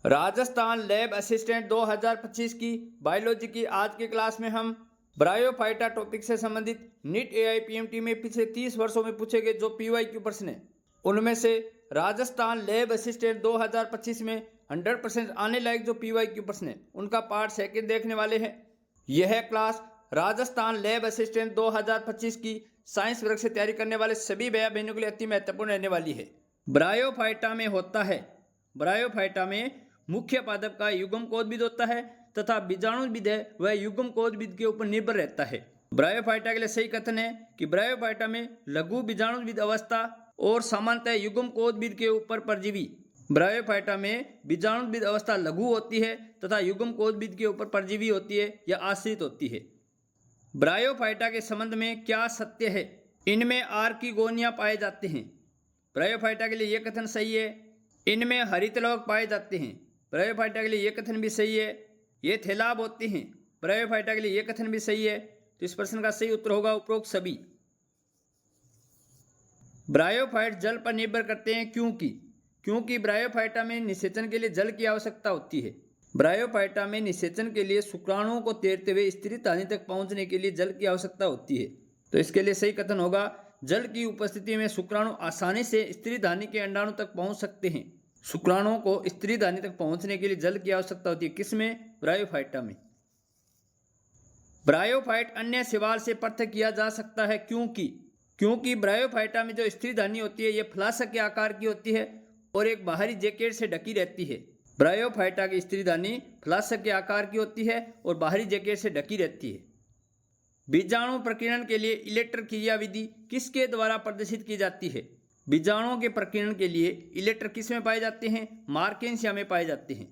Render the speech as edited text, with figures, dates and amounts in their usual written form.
Rajasthan lab assistant 2025 की biology की आज की क्लास में हम ब्रायोफाइटा टॉपिक से संबंधित नीट एआईपीएमटी में पिछले 30 वर्षों में पूछे गए जो पीवाईक्यू प्रश्न हैं उनमें से राजस्थान लैब असिस्टेंट 2025 में 100% आने लायक जो पीवाईक्यू प्रश्न हैं उनका पार्ट सेकंड देखने वाले हैं। यह क्लास राजस्थान लैब असिस्टेंट 2025 की साइंस वर्ग से तैयारी करने वाले सभी भैया बहनों के लिए अति महत्वपूर्ण रहने वाली है। ब्रायोफाइटा में होता है, ब्रायोफाइटा में मुख्य पादप का युग्म कोदबिद होता है तथा बीजाणुविद है वह युग्म कोदबिद के ऊपर निर्भर रहता है। ब्रायोफाइटा के लिए सही कथन है कि ब्रायोफाइटा में लघु बीजाणुविद अवस्था और सामान्यतः युग्म कोदबिद के ऊपर परजीवी। ब्रायोफाइटा में बीजाणुविद अवस्था लघु होती है तथा युग्म कोदबिद के ऊपर परजीवी होती है या आश्रित होती है। ब्रायोफाइटा के संबंध में क्या सत्य है? इनमें आर्किगोनिया पाए जाते हैं। ब्रायोफाइटा के लिए यह कथन सही है। इनमें हरित लवक पाए जाते हैं। ब्रायोफाइटा के लिए यह कथन भी सही है। ये थैलाब होते हैं। ब्रायोफाइटा के लिए यह कथन भी सही है। तो इस प्रश्न का सही उत्तर होगा उपरोक्त सभी। ब्रायोफाइट जल पर निर्भर करते हैं क्योंकि ब्रायोफाइटा में निषेचन के लिए जल की आवश्यकता होती है। ब्रायोफाइटा में निषेचन के लिए शुक्राणुओं को तैरते हुए स्त्री धानी तक पहुंचने के लिए जल की आवश्यकता होती है। तो इसके लिए सही कथन होगा जल की उपस्थिति में शुक्राणु आसानी से स्त्री धानी के अंडाणु तक पहुंच सकते हैं। शुक्राणुओं को स्त्री धानी तक पहुंचने के लिए जल की आवश्यकता होती है। किसमें? ब्रायोफाइटा में। ब्रायोफाइट अन्य शैवाल से पृथक किया जा सकता है क्योंकि ब्रायोफाइटा में जो स्त्री धानी होती है यह फ्लास्क के आकार की होती है और एक बाहरी जैकेट से ढकी रहती है। ब्रायोफाइटा की स्त्री धानी फ्लास्क के आकार की होती है और बाहरी जैकेट से ढकी रहती है। बीजाणु प्रकीर्णन के लिए इलेक्ट्र क्रियाविधि किसके द्वारा प्रदर्शित की जाती है? बीजाणुओं के प्रकीर्णन के लिए इलेक्ट्र किस में पाए जाते हैं? मार्केंसिया में पाए जाते हैं।